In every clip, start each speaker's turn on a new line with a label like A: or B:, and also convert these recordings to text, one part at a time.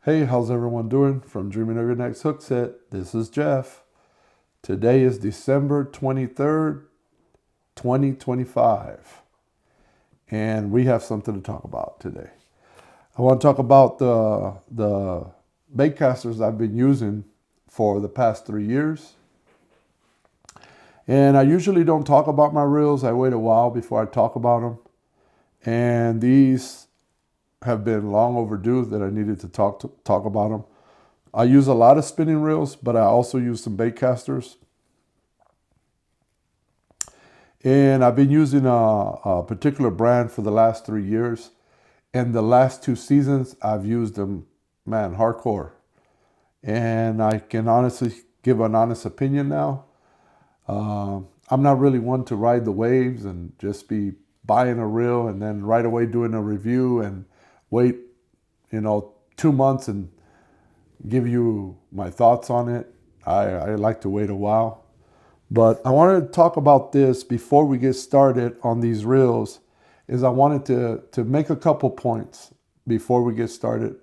A: Hey, how's everyone doing? From Dreaming of Your Next Hook Set, this is Jeff. Today is December 23rd, 2025, and we have something to talk about today. I want to talk about the baitcasters I've been using for the past 3 years. And I usually don't talk about my reels. I wait a while before I talk about them. And these have been long overdue that I needed to talk about them. I use a lot of spinning reels, but I also use some baitcasters. And I've been using a particular brand for the last 3 years. And the last 2 seasons, I've used them, man, hardcore. And I can honestly give an honest opinion now. I'm not really one to ride the waves and just be buying a reel and then right away doing a review and wait, 2 months and give you my thoughts on it. I like to wait a while. But I wanted to talk about this before we get started on these reels. I wanted to make a couple points before we get started.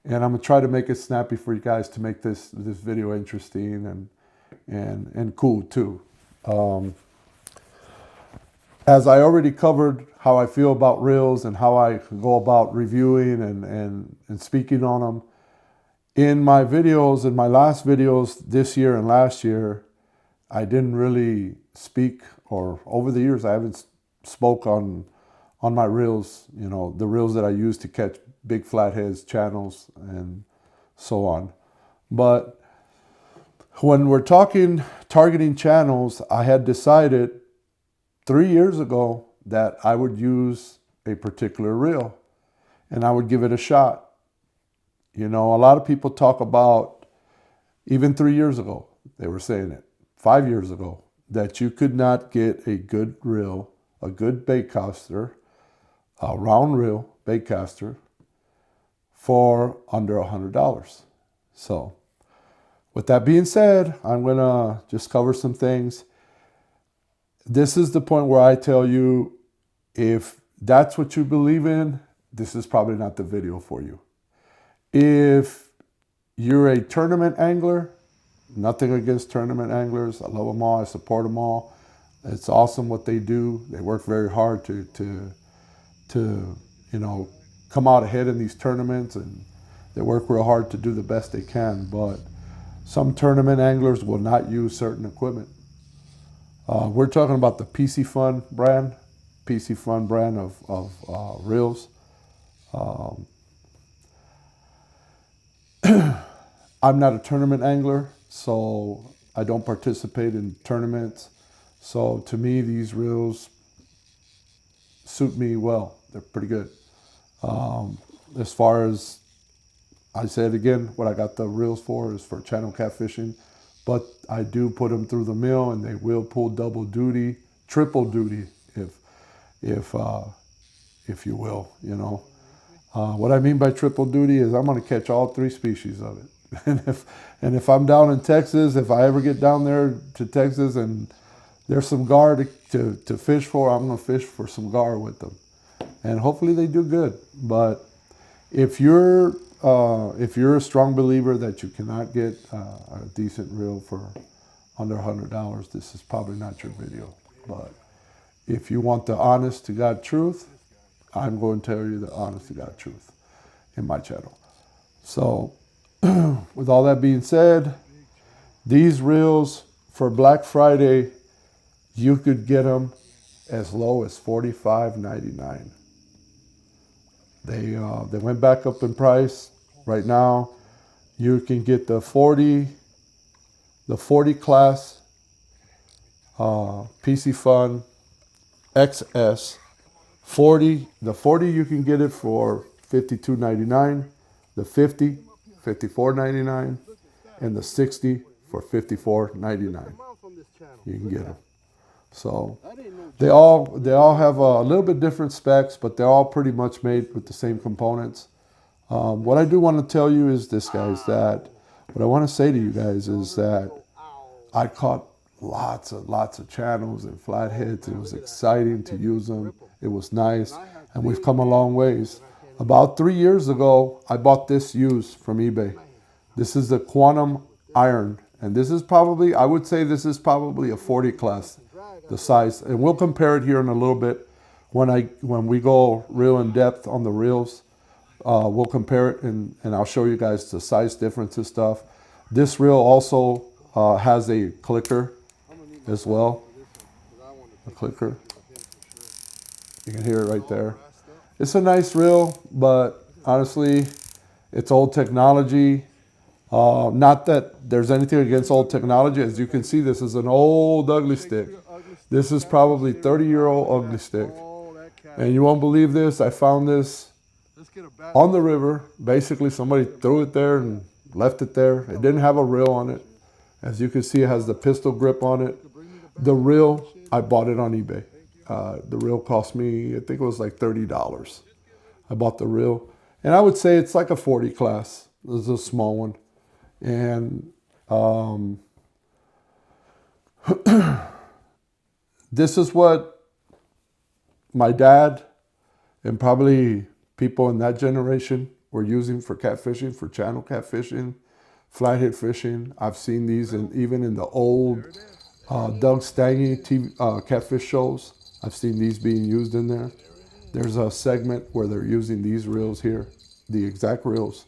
A: And I'm going to try to make it snappy for you guys to make this video interesting and cool too. As I already covered how I feel about reels and how I go about reviewing and speaking on them, in my videos, in my last videos this year and last year, I didn't really speak, or over the years I haven't spoke on my reels, the reels that I use to catch big flatheads, channels, and so on. But when we're targeting channels, I had decided 3 years ago that I would use a particular reel and I would give it a shot. A lot of people talk about, even 3 years ago, they were saying it, 5 years ago, that you could not get a good reel, a good baitcaster, a round reel baitcaster for under $100. So with that being said, I'm going to just cover some things. This is the point where I tell you, if that's what you believe in, this is probably not the video for you. If you're a tournament angler, nothing against tournament anglers. I love them all. I support them all. It's awesome what they do. They work very hard to come out ahead in these tournaments, and they work real hard to do the best they can. But some tournament anglers will not use certain equipment. We're talking about the Piscifun brand of reels. I'm not a tournament angler, so I don't participate in tournaments. So to me, these reels suit me well. They're pretty good. As far as, I said again, what I got the reels for is for channel catfishing, but I do put them through the mill and they will pull double duty, triple duty, if you will, What I mean by triple duty is I'm going to catch all 3 species of it. And if I'm down in Texas, if I ever get down there to Texas and there's some gar to fish for, I'm going to fish for some gar with them. And hopefully they do good. But if you're a strong believer that you cannot get a decent reel for under $100, this is probably not your video. But if you want the honest to God truth, I'm going to tell you the honest to God truth in my channel. So with all that being said, these reels for Black Friday, you could get them as low as $45.99. They went back up in price. Right now, you can get the 40 class Piscifun XS 40. The 40 you can get it for $52.99. The 50, $54.99, and the 60 for $54.99. You can get them. So they all have a little bit different specs, but they're all pretty much made with the same components. What I do want to tell you is this, guys, that what I want to say to you guys is that I caught lots of channels and flatheads. It was exciting to use them. It was nice, and we've come a long ways. About 3 years ago, I bought this used from eBay. This is the Quantum Iron. And this is probably, I would say this is probably a 40 class, the size. And we'll compare it here in a little bit. When we go real in depth on the reels, we'll compare it and I'll show you guys the size difference and stuff. This reel also has a clicker as well. A clicker. You can hear it right there. It's a nice reel, but honestly, it's old technology. Not that there's anything against old technology. As you can see, this is an old ugly stick. This is probably 30-year-old ugly stick. And you won't believe this. I found this on the river. Basically, somebody threw it there and left it there. It didn't have a reel on it. As you can see, it has the pistol grip on it. The reel, I bought it on eBay. The reel cost me, I think it was like $30. I bought the reel. And I would say it's like a 40 class. This is a small one. And this is what my dad and probably people in that generation were using for catfishing, for channel catfishing, flathead fishing. I've seen these even in the old Doug Stange TV, catfish shows. I've seen these being used in there. There's a segment where they're using these reels here, the exact reels.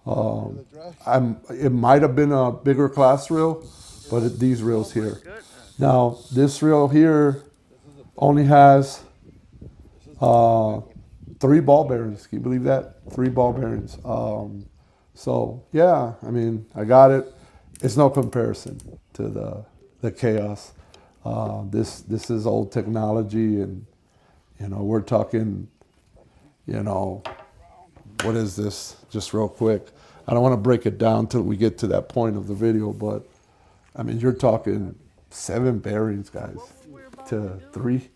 A: It might have been a bigger class reel, but these reels here. Now, this reel here only has 3 ball bearings. Can you believe that? 3 ball bearings. So yeah, I mean, I got it. It's no comparison to the Chaos. This is old technology, and you know, we're talking, you know, what is this? Just real quick. I don't want to break it down till we get to that point of the video, but I mean, you're talking 7 bearings, guys, to 3.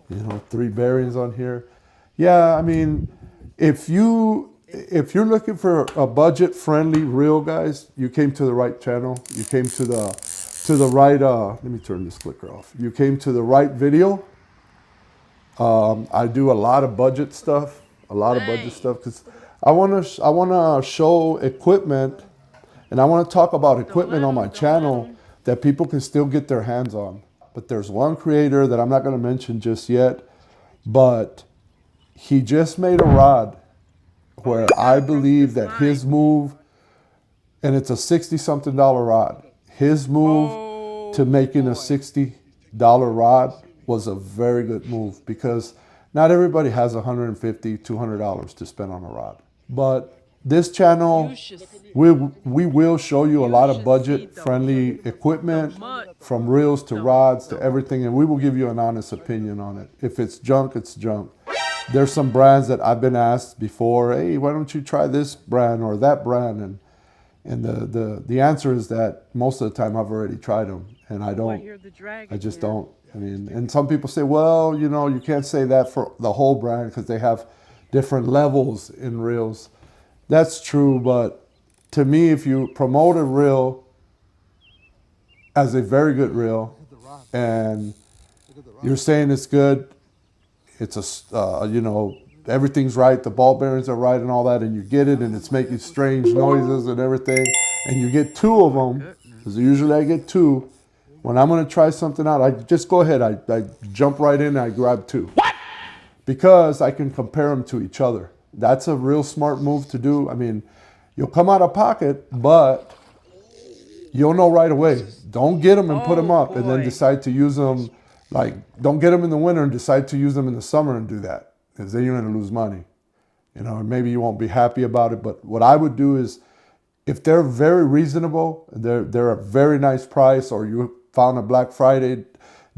A: You know, 3 bearings on here. Yeah, I mean, if you're looking for a budget-friendly reel, guys, you came to the right channel. You came to the right. Let me turn this clicker off. You came to the right video. I do a lot of budget stuff. Because I wanna show equipment, and I want to talk about equipment on my channel that people can still get their hands on. But there's one creator that I'm not going to mention just yet, but he just made a rod where I believe that his move, and it's a $60-something rod, his move to making a $60 rod was a very good move, because not everybody has $150, $200 to spend on a rod. But this channel, we will show you a lot of budget-friendly equipment, from reels to rods to everything, and we will give you an honest opinion on it. If it's junk, it's junk. There's some brands that I've been asked before, hey, why don't you try this brand or that brand? And the answer is that most of the time I've already tried them, and I just don't. I mean, and some people say, well, you know, you can't say that for the whole brand because they have different levels in reels. That's true, but to me, if you promote a reel as a very good reel and you're saying it's good, it's you know, everything's right, the ball bearings are right and all that, and you get it and it's making strange noises and everything, and you get 2 of them, because usually I get 2. When I'm going to try something out, I just go ahead, I jump right in and I grab 2. What? Because I can compare them to each other. That's a real smart move to do. I mean, you'll come out of pocket, but you'll know right away. Don't get them and put them up and then decide to use them. Like, don't get them in the winter and decide to use them in the summer and do that, because then you're going to lose money. You know, and maybe you won't be happy about it. But what I would do is, if they're very reasonable, they're a very nice price, or you found a Black Friday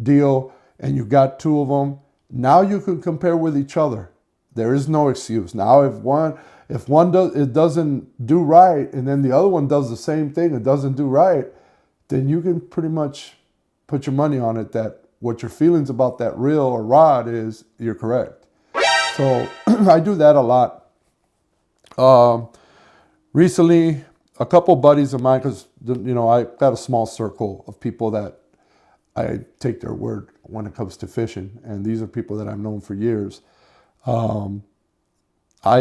A: deal and you got 2 of them, now you can compare with each other. There is no excuse. Now, if one doesn't do right, and then the other one does the same thing and doesn't do right, then you can pretty much put your money on it that what your feelings about that reel or rod is, you're correct. So I do that a lot. Recently, a couple buddies of mine, because you know, I got a small circle of people that I take their word when it comes to fishing, and these are people that I've known for years. I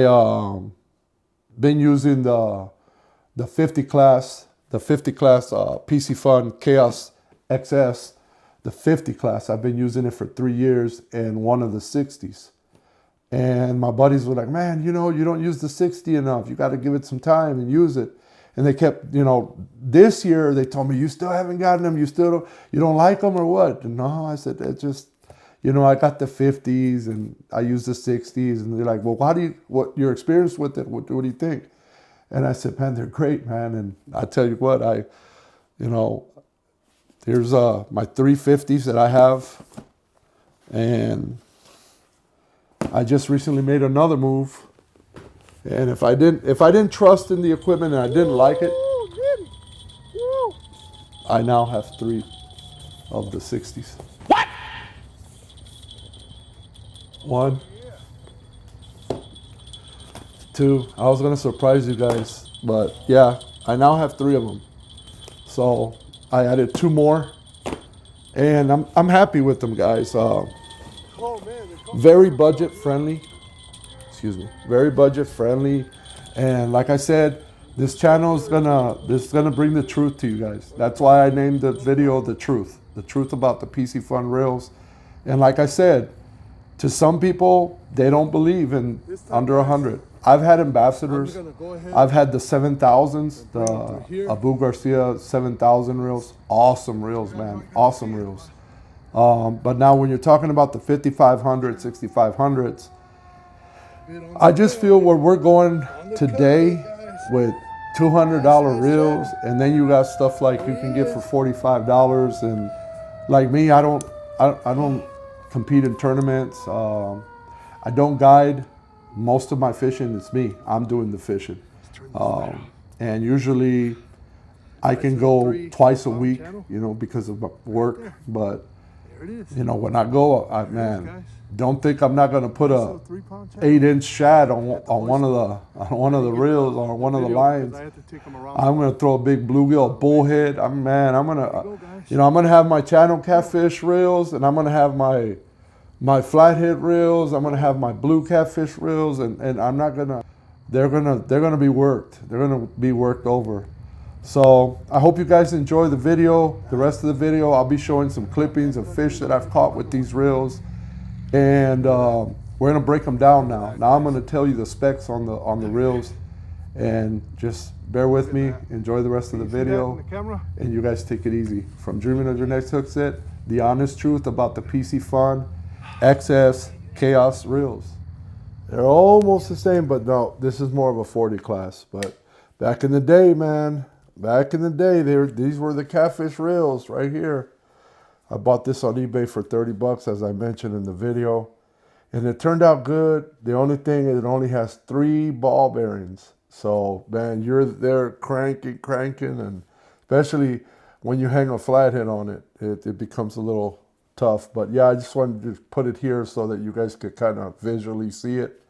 A: been using the 50 class, Piscifun Chaos XS, the 50 class. I've been using it for 3 years and one of the 60s. And my buddies were like, man, you know, you don't use the 60 enough. You got to give it some time and use it. And they kept, you know, this year they told me, you still haven't gotten them. You don't like them or what? And no, I said, it just, you know, I got the 50s and I use the 60s. And they're like, well, what your experience with it? What do you think? And I said, man, they're great, man. And I tell you what, you know, here's my 350s that I have. And I just recently made another move. And if I didn't trust in the equipment and I didn't like it, I now have 3 of the 60s. What? 1, 2. I was gonna surprise you guys, but yeah, I now have 3 of them. So I added 2 more, and I'm happy with them, guys. Very budget friendly. Excuse me. Very budget friendly, and like I said, this channel is gonna bring the truth to you guys. That's why I named the video "The Truth about the Piscifun reels." And like I said, to some people, they don't believe in under 100. I've had ambassadors. I've had the 7000s, the Abu Garcia 7000 reels. Awesome reels, man. Awesome reels. But now when you're talking about the 5500, 6500s, I just feel where we're going today with $200 reels, and then you got stuff like you can get for $45. And like me, I don't compete in tournaments. I don't guide. Most of my fishing is me. I'm doing the fishing, and usually I can go twice a week, you know, because of work. But you know, when I go, man, don't think I'm not going to put a 8-inch shad on one of the reels or one of the lines. I'm going to throw a big bluegill bullhead. I'm gonna have my channel catfish reels, and I'm going to have my flathead reels. I'm going to have my blue catfish reels, and I'm not going to. They're gonna be worked. They're going to be worked over. So I hope you guys enjoy the video. The rest of the video, I'll be showing some clippings of fish that I've caught with these reels, and we're gonna break them down now. Now I'm gonna tell you the specs on the reels, and just bear with me. Enjoy the rest of the video, and you guys take it easy. From dreaming of your next hook set, the honest truth about the Piscifun XS Chaos reels. They're almost the same, but no, this is more of a 40 class. But back in the day, man. Back in the day, these were the catfish reels right here. I bought this on eBay for 30 bucks, as I mentioned in the video. And it turned out good. The only thing is it only has 3 ball bearings. So, man, you're there cranking, and especially when you hang a flathead on it, it becomes a little tough. But yeah, I just wanted to put it here so that you guys could kind of visually see it.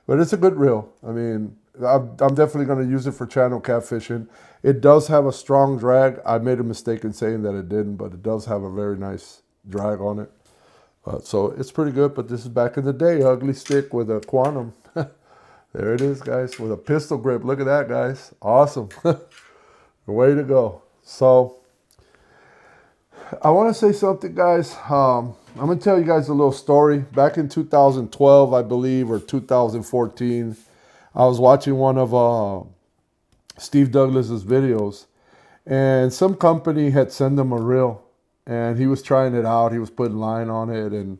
A: But it's a good reel. I mean, I'm definitely going to use it for channel catfishing. It does have a strong drag. I made a mistake in saying that it didn't, but it does have a very nice drag on it. So it's pretty good, but this is back in the day. Ugly stick with a quantum. There it is, guys, with a pistol grip. Look at that, guys. Awesome. Way to go. So I want to say something, guys. I'm going to tell you guys a little story. Back in 2012, I believe, or 2014, I was watching one of Steve Douglas's videos, and some company had sent him a reel, and he was trying it out. He was putting line on it, and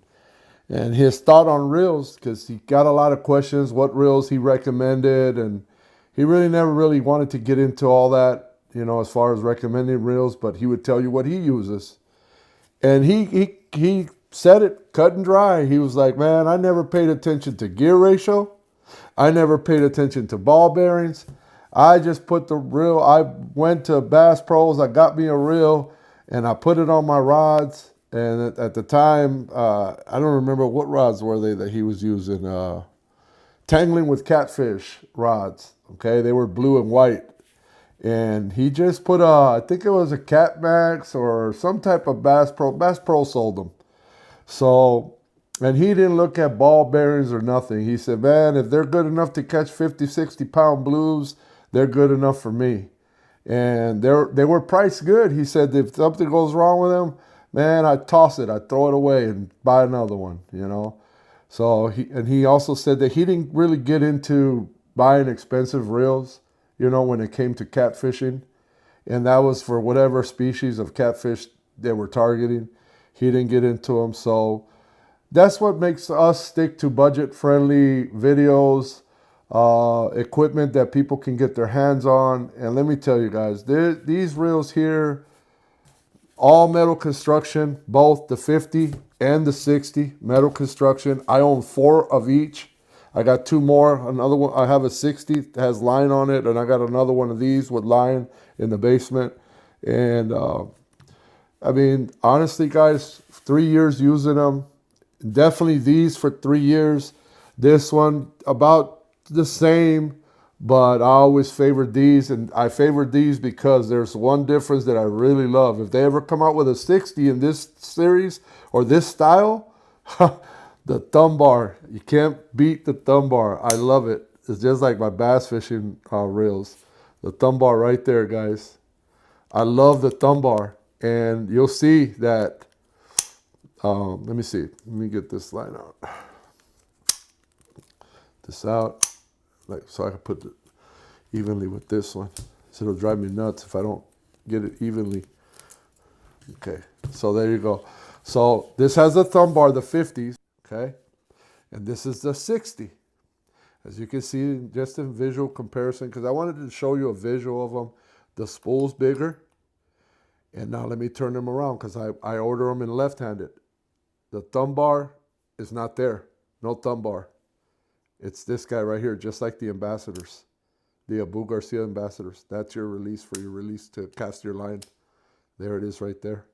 A: his thought on reels, because he got a lot of questions, what reels he recommended, and he really never really wanted to get into all that, you know, as far as recommending reels, but he would tell you what he uses. And he said it cut and dry. He was like, man, I never paid attention to gear ratio. I never paid attention to ball bearings. I just put the reel. I went to Bass Pros. I got me a reel, and I put it on my rods. And at the time, I don't remember what rods were they that he was using. Tangling with catfish rods. Okay, they were blue and white. And he just put I think it was a Cat Max or some type of Bass Pro. Bass Pro sold them. So And he didn't look at ball bearings or nothing. He said, man, if they're good enough to catch 50, 60-pound blues, they're good enough for me. And they were priced good. He said, if something goes wrong with them, man, I toss it. I throw it away and buy another one, you know. So he also said that he didn't really get into buying expensive reels, you know, when it came to catfishing. And that was for whatever species of catfish they were targeting. He didn't get into them. So that's what makes us stick to budget-friendly videos, equipment that people can get their hands on. And let me tell you guys, these reels here, all metal construction, both the 50 and the 60 metal construction. I own 4 of each. I got 2 more. Another one, I have a 60 that has line on it, and I got another one of these with line in the basement. And I mean, honestly, guys, 3 years using them. Definitely these for 3 years. This one about the same, but I always favored these, and I favored these because there's one difference that I really love. If they ever come out with a 60 in this series or this style, the thumb bar. You can't beat the thumb bar. I love it. It's just like my bass fishing reels. The thumb bar right there, guys. I love the thumb bar, and you'll see that. Let me see. Let me get this line out. This out, like so I can put it evenly with this one. So it'll drive me nuts if I don't get it evenly. Okay, so there you go. So this has a thumb bar, the 50s, okay? And this is the 60. As you can see, just in visual comparison, because I wanted to show you a visual of them. The spool's bigger. And now let me turn them around because I order them in left-handed. The thumb bar is not there. No thumb bar. It's this guy right here, just like the Ambassadors. The Abu Garcia Ambassadors. That's your release for your release to cast your line. There it is right there.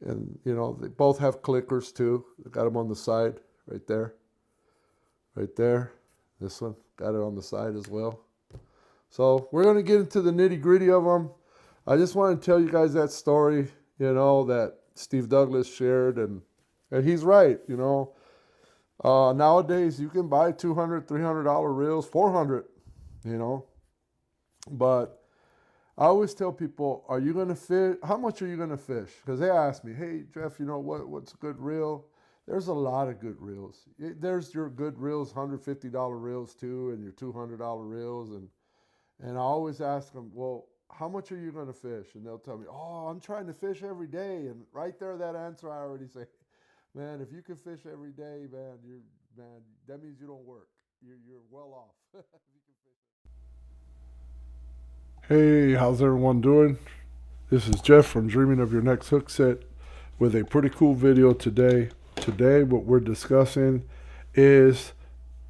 A: And, you know, they both have clickers too. I got them on the side right there. Right there. This one, got it on the side as well. So we're going to get into the nitty gritty of them. I just want to tell you guys that story, you know, that Steve Douglas shared. And he's right, you know. Nowadays, you can buy $200, $300 reels, $400, you know. But I always tell people, are you going to fish? How much are you going to fish? Because they ask me, hey, Jeff, you know, what's a good reel? There's a lot of good reels. There's your good reels, $150 reels too, and your $200 reels. And I always ask them, well, how much are you going to fish? And they'll tell me, oh, I'm trying to fish every day. And right there, that answer, I already say, man, if you can fish every day, man, that means you don't work. You're well off. Hey, how's everyone doing? This is Jeff from Dreaming of Your Next Hook Set with a pretty cool video today. Today, what we're discussing is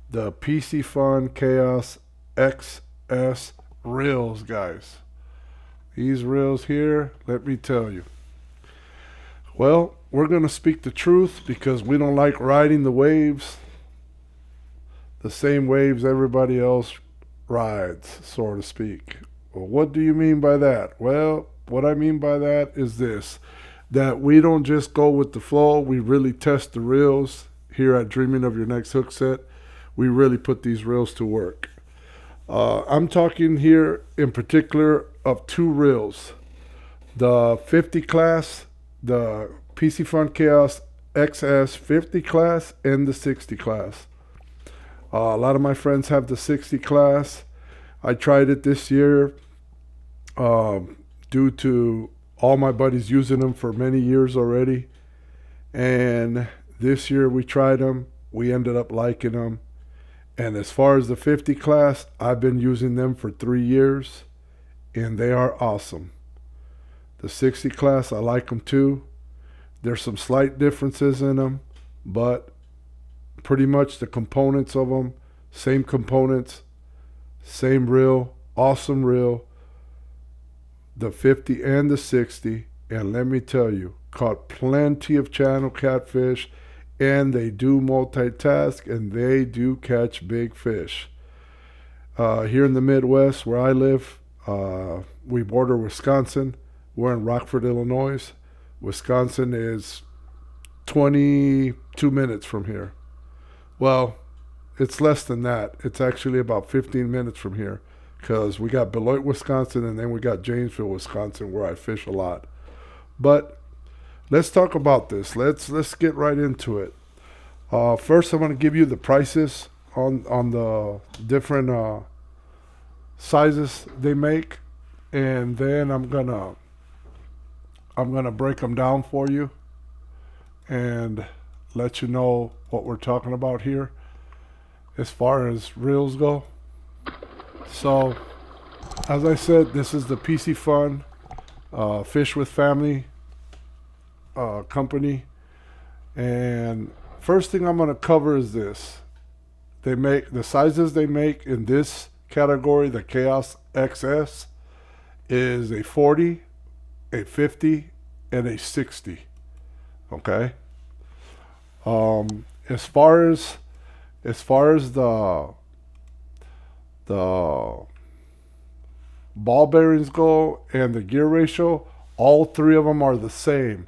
A: the Piscifun Chaos XS reels, guys. These reels here, let me tell you. Well, we're going to speak the truth because we don't like riding the waves, the same waves everybody else rides, so to speak. Well, what do you mean by that? Well, what I mean by that is this, that we don't just go with the flow. We really test the reels here at Dreaming of Your Next Hook Set. We really put these reels to work. I'm talking here in particular of 2 reels. The 50 class, the Piscifun Chaos XS 50 class, and the 60 class. A lot of my friends have the 60 class. I tried it this year due to all my buddies using them for many years already. And this year we tried them. We ended up liking them. And as far as the 50 class, I've been using them for 3 years, and they are awesome. The 60 class, I like them too. There's some slight differences in them, but pretty much the components of them, same components, same reel, awesome reel. The 50 and the 60, and let me tell you, caught plenty of channel catfish, and they do multitask, and they do catch big fish. Here in the Midwest where I live, we border Wisconsin. We're in Rockford, Illinois. Wisconsin is 22 minutes from here. Well, it's less than that. It's actually about 15 minutes from here, because we got Beloit, Wisconsin, and then we got Janesville, Wisconsin, where I fish a lot. But let's talk about this. Let's get right into it. First, I'm going to give you the prices on the different sizes they make, and then I'm gonna break them down for you and let you know what we're talking about here as far as reels go. So, as I said, this is the Piscifun Fish with Family company, and first thing I'm going to cover is this. They make the sizes they make in this category. The Chaos XS is a 40, a 50, and a 60. Okay. As far as the ball bearings go and the gear ratio, all three of them are the same,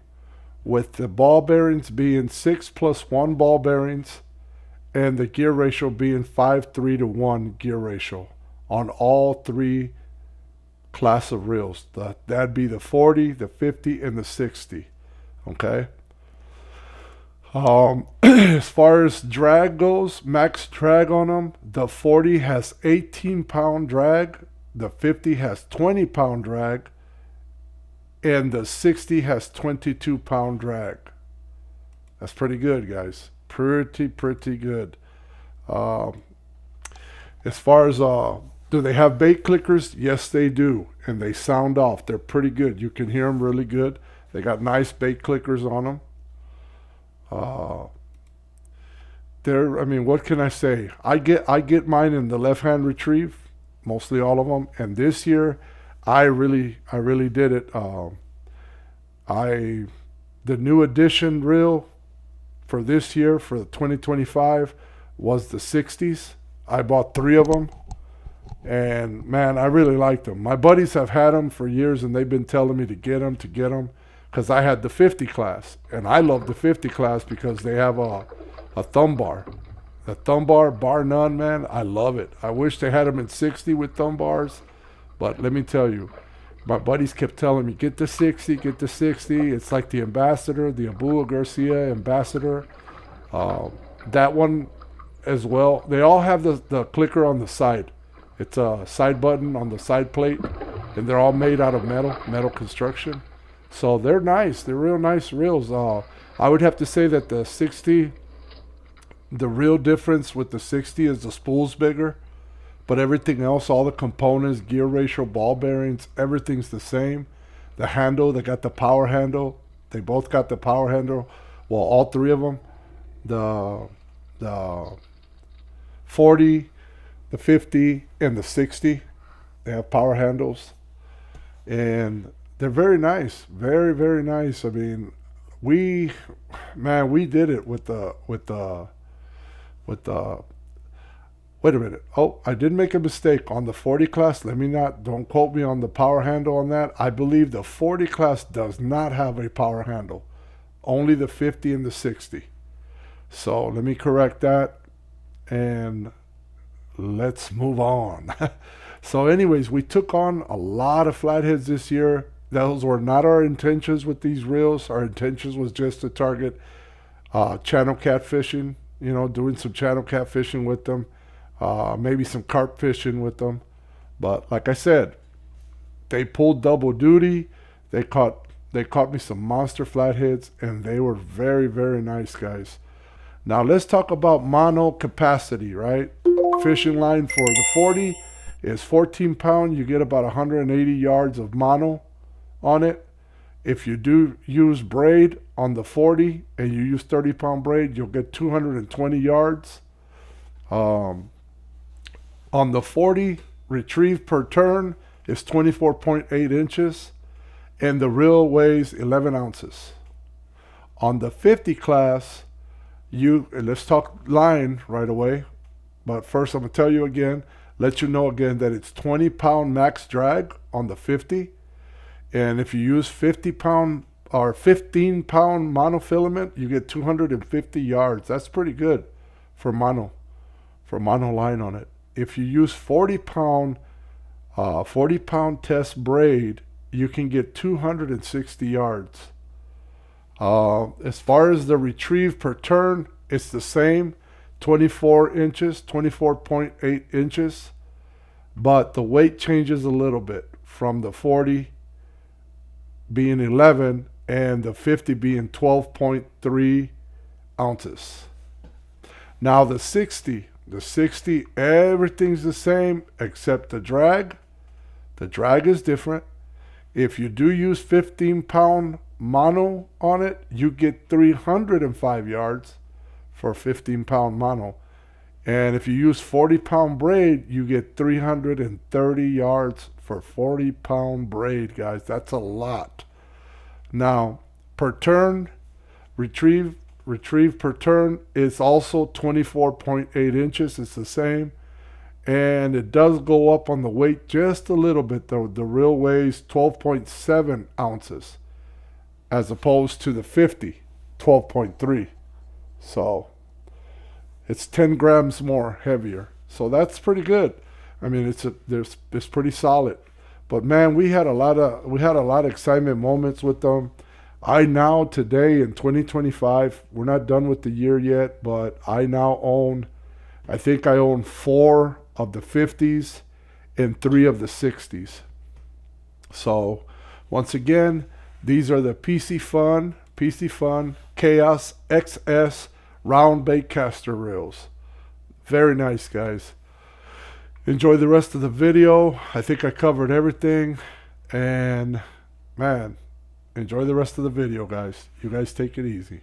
A: with the ball bearings being 6+1 ball bearings and the gear ratio being 5:3:1 gear ratio on all three class of reels. That'd be the 40, the 50, and the 60. Okay. As far as drag goes, max drag on them, the 40 has 18-pound drag, the 50 has 20-pound drag, and the 60 has 22-pound drag. That's pretty good, guys. Pretty good. As far as do they have bait clickers? Yes, they do, and they sound off. They're pretty good. You can hear them really good. They got nice bait clickers on them. I mean, what can I say? I get mine in the left-hand retrieve, mostly all of them. And this year, I really did it. The new edition reel for this year, for the 2025, was the 60s. I bought 3 of them, and man, I really liked them. My buddies have had them for years, and they've been telling me to get them, because I had the 50 class, and I love the 50 class because they have a thumb bar. The thumb bar, bar none, man, I love it. I wish they had them in 60 with thumb bars, but let me tell you, my buddies kept telling me, get the 60, get the 60. It's like the Ambassador, the Abu Garcia Ambassador. That one as well. They all have the clicker on the side. It's a side button on the side plate, and they're all made out of metal construction. So they're nice. They're real nice reels. I would have to say that the 60, the real difference with the 60 is the spool's bigger. But everything else, all the components, gear ratio, ball bearings, everything's the same. The handle, they got the power handle. They both got the power handle. Well, all 3 of them. The 40, the 50, and the 60. They have power handles. And they're very nice. Very nice. I mean, we did it with the wait a minute. Oh, I did make a mistake on the 40 class. Don't quote me on the power handle on that. I believe the 40 class does not have a power handle. Only the 50 and the 60. So let me correct that, and let's move on. So anyways, we took on a lot of flatheads this year. Those were not our intentions with these reels. Our intentions was just to target channel catfishing, doing some channel catfishing with them. Maybe some carp fishing with them. But like I said, they pulled double duty. They caught me some monster flatheads, and they were very nice, guys. Now let's talk about mono capacity, right? Fishing line for the 40 is 14 pound. You get about 180 yards of mono on it. If you do use braid on the 40 and you use 30-pound braid, you'll get 220 yards. On the 40, retrieve per turn is 24.8 inches, and the reel weighs 11 ounces. On the 50 class, let's talk line right away, but first I'm going to tell you again, let you know again that it's 20-pound max drag on the 50, and if you use 50-pound or 15-pound monofilament, you get 250 yards. That's pretty good for mono line on it. If you use 40-pound test braid, you can get 260 yards. As far as the retrieve per turn, it's the same, 24 inches, 24.8 inches, but the weight changes a little bit from the 40 being 11 and the 50 being 12.3 ounces. Now the 60, everything's the same except the drag. The drag is different. If you do use 15-pound mono on it, you get 305 yards for 15-pound mono. And if you use 40-pound braid, you get 330 yards for 40-pound braid, guys. That's a lot. Now, per turn, retrieve per turn is also 24.8 inches. It's the same. And it does go up on the weight just a little bit, though. The reel weighs 12.7 ounces as opposed to the 50, 12.3. So it's 10 grams more heavier. So that's pretty good. I mean, it's pretty solid. But man, we had a lot of excitement moments with them. I now today in 2025, we're not done with the year yet, but I now own, I think I own 4 of the 50s and 3 of the 60s. So once again, these are the Piscifun Chaos XS round baitcaster reels. Very nice, guys. Enjoy the rest of the video. I think I covered everything. And man, enjoy the rest of the video, guys. You guys take it easy.